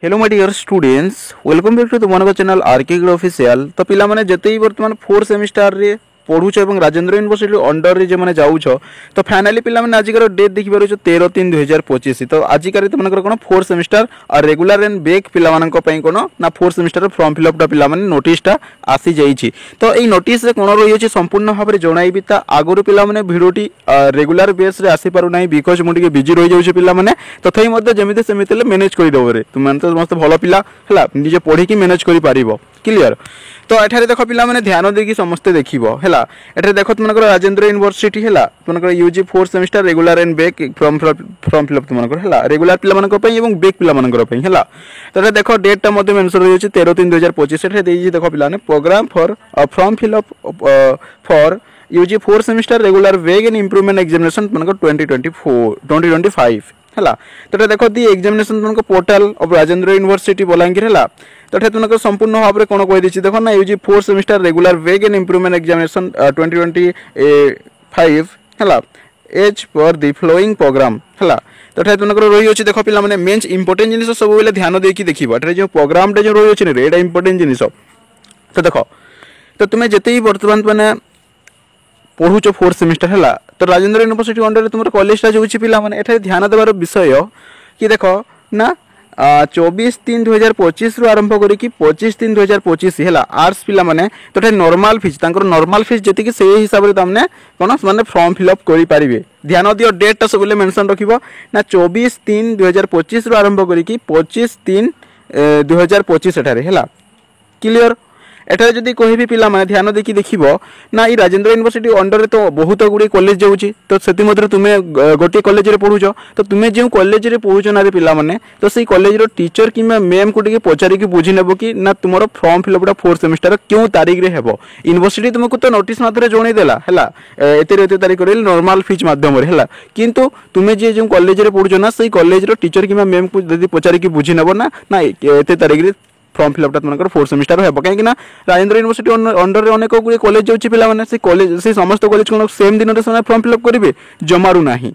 Hello my dear students welcome back to तुम channel RK official. तो पिला माने जते ही वर्तमान 4 सेमिस्टर रे पढ़ुछ और राजेंद्र यूनिवर्सिटी अंडर रे जे माने जाउछ तो फाइनली पिला माने आजिकार डेट देखि पारुछ 13/3/2025। तो आजिकार तुमनकर कोन 4 सेमिस्टर और रेगुलर एंड बैक पिला मानक पई कोन ना 4 सेमिस्टर फॉर्म फिलअप टा पिला माने नोटिस टा आसी जाईछि। तो एई नोटिस रे कोन रही अछि संपूर्ण भाबरे जणाइबि। ता आगुरु पिला माने भिडियोटी रेगुलर बेस रे आसी पारु नाही बिकॉज मु टिके बिजी रहि जाउछि पिला माने। तथापि मध्ये जेमिते सेमिते मैनेज करि देबो रे तुम तो समस्त भलो पिला हला निजे पढी कि मैनेज करि पारिबो क्लियर। तो एठारे देख पिला माने ध्यान देकी समस्ते देखिबो हला। एठारे देखो तुमनकर राजेंद्र यूनिवर्सिटी हला तुमनकर UG 4 semester regular and back form fill up तुमनकर हला रेगुलर पिला मानक पई एवं बैक पिला मानकर पई हला। तो एठारे देखो डेट टा मध्ये मेंशन रही अछि 13/3/2025। एठारे देई देखो पिला ने program for form fill up for UG 4 semester regular back and improvement examination तुमनकर 2025 हला। तो देखो दी एग्जामिनेशन तुमको portal of Rajendra university Balangir हला। तो तुमको संपूर्ण भाव में कौन कही दी देखो ना UG 4 semester regular back and improvement examination 2025 हला as per the flowing programme हला। तो तुमको रही अछि देखो पिला माने मेंस इंपोर्टेंट जिनिस सब बेले ध्यान देकी देखिबा। एटा जो प्रोग्राम टे जो रही अछि रे एटा इंपोर्टेंट जिनिस। तो देखो तो तुम जते ही वर्तमान माने पढ़ुच 4 सेमिस्टर हला तो राजेंद्र यूनिवर्सिटी अंडर तुम कॉलेज जो पिला माने एठारे ध्यान देवार विषय कि देखो ना 24/3/2025 रु आरंभ करिकी 25/3/2025 हला आर्ट्स पिला माने तो नॉर्मल फीस तांकर नॉर्मल फीस जति कि सेही हिसाब रे तमने कोन माने फॉर्म फिलअप करि पारिबे। ध्यान दियो डेट ता सबले मेंशन रखिबो ना 24/3/2025 रु आरंभ करिकी 25/3/2025 एठारे हला क्लियर। एठारे जदि कहबी पिला माने ध्यान देखि देखिबो ना ई राजेंद्र यूनिवर्सिटी अंडर रे तो बहुत गुडी कॉलेज जाउची। तो सेति मध्ये तुमे गोटे कॉलेज रे पढुचो तो तुमे जे कॉलेज रे पढुचो ना रे पिला माने तो सेई कॉलेज रो टीचर किमा मैम को टिके पचारि कि बुझी नेबो कि ना तुमरो फॉर्म फिलअप टा 4 सेमिस्टर क्यों तारीख रे हेबो। यूनिवर्सिटी तुमको तो नोटिस मात्र जोणी देला हला एते तारीख रे नॉर्मल फीस माध्यम रे हला। किंतु तुमे जे कॉलेज रे पढुचो ना सेई कॉलेज रो टीचर किमा मैम को जदि पचारि कि बुझी नेबो ना ना एते तारीख रे फॉर्म फिलअप तुमको 4 सेमिस्टर हेबो। कहीं ना राजेंद्र यूनिवर्सिटी अंडर रे अनेक गुडी कॉलेज जाउची पिला माने से कॉलेज से समस्त कॉलेज को सेम दिन रे फॉर्म फिलअप करिवे जमारू नाही।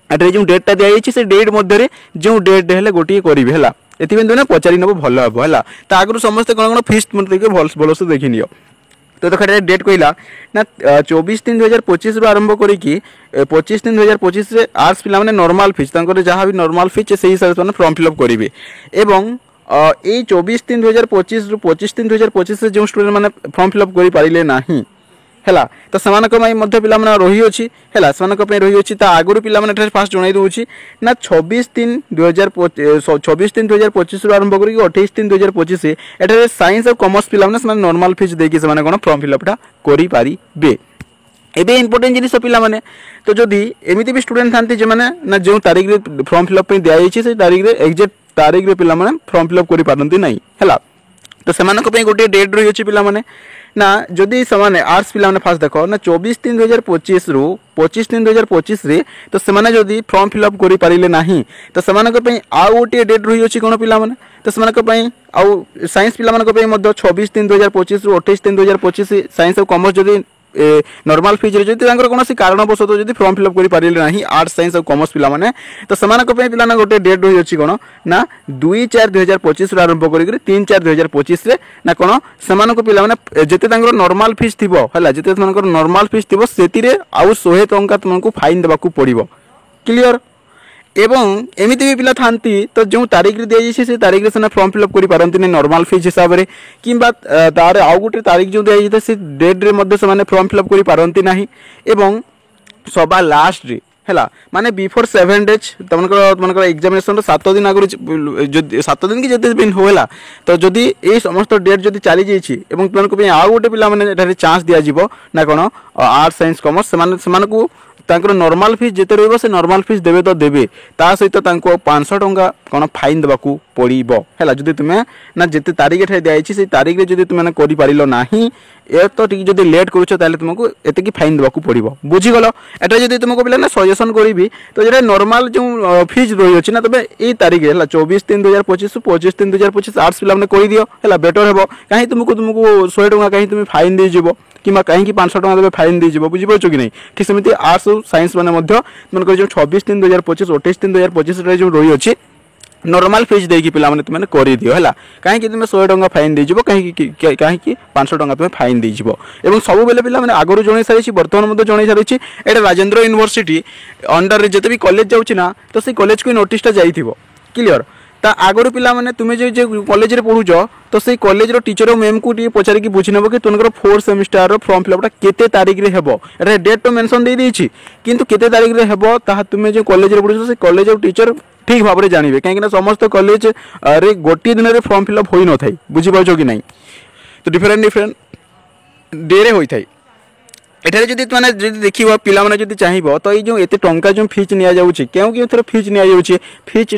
एटे जो डेट टा दिया से डेट मध्य रे जो डेट हेले गोटी करिवे हला एति बिंदु ने पचारि नबो भलो हबो हला। ता आगु समस्त कोन फीस मतलब के भलो से देखि नियो। तो देखो डेट कहला ना 24/3/2025 रु आरंभ करिकी 25/3/2025 रे आर्ट्स पिला माने नॉर्मल फीस तांकर जहां भी नॉर्मल फीस से हिसाब से फॉर्म फिलअप करिवे। एवं ए 24/3/2025 रु 25/3/2025 से जो स्टूडेंट माने फॉर्म फिलअप करि पारिले नाही हला तो समानक पई मध्य पिला माने रही अछि हला समानक पई रही अछि। ता आगुरु पिला माने एठारे फास्ट जणाई दोछि ना 26/3/2025 रु आरंभ करिक 28/3/2025 एठारे साइंस और कॉमर्स पिला माने नॉर्मल फीस देकी से माने कोन फॉर्म फिलअप टा करि पारिबे। एबे इंपोर्टेंट जिनिस पिला माने तो जदि एमिति भी स्टूडेंट थांती जे माने ना जो तारीख रे फॉर्म फिलअप पे दिया जाइछि से तारीख रे एग्जैक्ट तारीख रे पिला माने फॉर्म फिलअप करि पारंती नाही हला। तो सेमानक पई गोटे डेट रही अछि पिला माने ना जदि समाने आर्ट्स पिला माने फास्ट देखो ना 24/3/2025 रु 25/3/2025 रे तो सेमाने जदि फॉर्म फिलअप करि पारिले नाही तो सेमानक पई आ गोटे डेट रही अछि कोन पिला माने तो सेमानक पई आउ साइंस पिला मानक पई मध्य 26/3/2025 रु 28/3/2025 साइंस और कॉमर्स जदि नॉर्मल फीस रे कौन कारणवशत जब फॉर्म फिलअप कर पारे ना आर्ट्स साइंस और कॉमर्स पिला माने तो सेमानक पई पिला ना गोटे डेट रही अछि कोन ना 2/4/2025 रु आरंभ करी 3/4/2025 रे ना कोन सेमानक पिला माने जते तांकर नॉर्मल फीस थिबो हला जते तांकर नॉर्मल फीस थिबो सेति रे आउ 100 टंका तुमको फाइन देबाकू पड़िबो क्लियर। एवं एमिति भी पिला थांती तो जो तारीख रे दिया से तारीख रे से फॉर्म फिलअप करि पारंती ने नॉर्मल फीस हिसाब रे किंबा तारे आउ गुटे तारीख जो दिया जाय से डेट रे मध्य से माने फॉर्म फिलअप करि पारंती नाही। एवं सभा लास्ट रे हला माने बिफोर 7 डेज तमनकर एग्जामिनेशन 7 दिन आगु 7 दिन की जते दिन होला तो जदि ए समस्त डेट जदि चली जाइछि एवं तुमनको पे आउ गुटे पिला माने एठारे चांस दिया जिवो ना कोन आर्ट्स साइंस कॉमर्स सेमानकु तांकर नॉर्मल फीस जेते रहबो से नॉर्मल फीस देबे तो देबे ता सहित तांको 500 टंका कोन फाइन देबाकू पड़िबो हला। जदि तुमे ना जेते तारीख एठा दियाइछि से तारीख रे जदि तुमे करि पारिलो नाही ए तो ठीक जदि लेट करूछ ताले तुमको एते की फाइन देबाकू पड़िबो बुझी गलो। एटा जदि तुमको बिला ना सजेशन करिवि तो जेटा नॉर्मल जो फीस रही अछि ना तबे ए तारीख हला 24/3/2025 25/3/2025 आर्ट्स पिला माने करि दियो हला बेटर हेबो काहे तुमको 100 टंका काहे तुम फाइन दे जिवो कि कहीं 500 टका देवे फाइन दी जीव बुझी पार्छ कि नहीं ठीक सेमती आर्ट्स और साइंस मैंने तुमको जो 26/3/2025 28/3/2025 जो रही अच्छी नॉर्मल फीस देकी पिला माने तुमने करि दियो हला काहे तुम 100 टंका फाइन दे जिवो काहे 500 टंका तुम फाइन दे जिवो एवं सब बेले पिला माने आगरु जणै सारिछि वर्तमान मध्ये जणै सारिछि एटा राजेंद्र यूनिवर्सिटी अंडर रे जते भी कॉलेज जाउछि ना तो से कॉलेज को नोटिस टा जाइथिबो क्लियर ता आगरु पिला माने तुमे जे कॉलेज रे पढुछ तो से कॉलेज रो टीचर और मैम को टी पचारि की बुझि नबो कि तुनकर 4 सेमेस्टर रो फॉर्म फिलअप टा केते तारिख रे हेबो एटा डेट तो मेंशन दे दैछि किंतु केते तारिख रे हेबो ता तुमे जे कॉलेज रे पढुछ से कॉलेज और टीचर ठीक भाव में जानवे कहीं समस्त कॉलेज रे गोटे दिन में फॉर्म फिलअप हो न थाई बुझीपार कि नहीं तो डिफरेंट डिफरेंट डे रे होई थाई एठारे जदि माने जदि देखिबो पिला माने जदि चाहिबो तो ये जो एते टंका जो फीस निया जाउची केउ केउ थर फीस निया जाउची फीस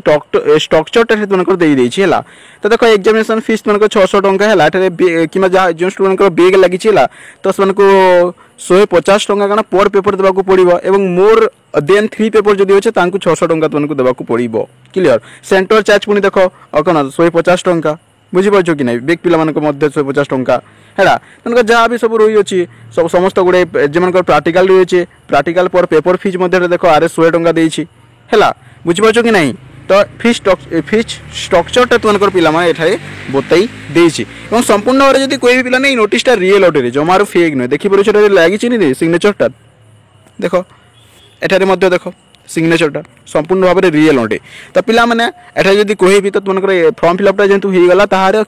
स्ट्रक्चर टा तुमनकर देई देछि हला तो देखो एग्जामिनेशन फीस तुमनकर 600 टंका हला एठारे किमा जो स्टूडेंट को बेग लागि छिला तो सबनको 150 टंका काना पर पेपर देबाकू पड़िबो एवं मोर देन 3 पेपर जदि होचे तांकू 600 टंका तुमनको देबाकू पड़िबो क्लियर सेंटर चार्ज पुनी देखो अकना 150 टंका बुझी पाछो कि नहीं बेग पिला मानको मध्ये 150 टंका हैला तनका जहाँ भी सब रही अच्छी सब समस्त गुड़े जो प्राक्टिकल रही है प्राक्टिकल पर पेपर फीस मध्य देखो आर 100 टंका देछि हैला बुझिपारछ कि नहीं तो फीस स्ट्रक्चर तुमकर पिला माने एठारे बताई देछि और संपूर्ण भाव जदि कोई भी पिला नहीं नोटिसटा रियल अटे जमार फेक नुहे देखि पारुछ एठारे लागिछि नि सिग्नेचरटा देखो एठारे मध्य देखो सिग्नेचरटा संपूर्ण भाव में रियल अटे तो पिला माने एठारे जदि कोई भी तो तुमकर फॉर्म फिलअपटा जेंतु हो गला ताहार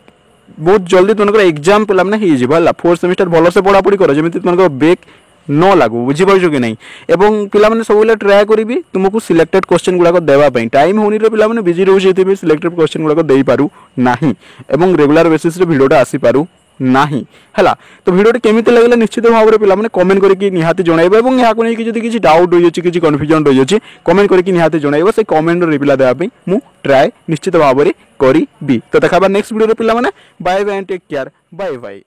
बहुत जल्दी तुमको एग्जाम पे लामना ही जीवा ला 4 सेमेस्टर भलो से पढ़ा पढ़ी करो जेमिति तुमको बेक न लागू बुझी पारछो कि नहीं एवं पिला माने सब ट्राए करिबी तुमको सिलेक्टेड क्वेश्चन गुडा को देवा पई टाइम होनी रे पिला माने बिजी रहउ जेते सिलेक्टेड क्वेश्चन गुडा को देई पारु नाही एवं रेगुलर बेसिस रे वीडियोटा आसी पारु नाही हला तो वीडियोटी केमिति लागला निश्चित भाव में पिला माने कमेंट करके निहाती जणाइबो एवं या को नै कि जदि किछि डाउट होई अछि किछि कन्फ्यूजन होई अछि कमेंट करके निहाती जणाइबो से कमेंट रे रिप्लाई देबा पई मु ट्राई निश्चित भाव में करी बी तो देखा नेक्स्ट वीडियो रे पिला माने bye bye and take care bye bye.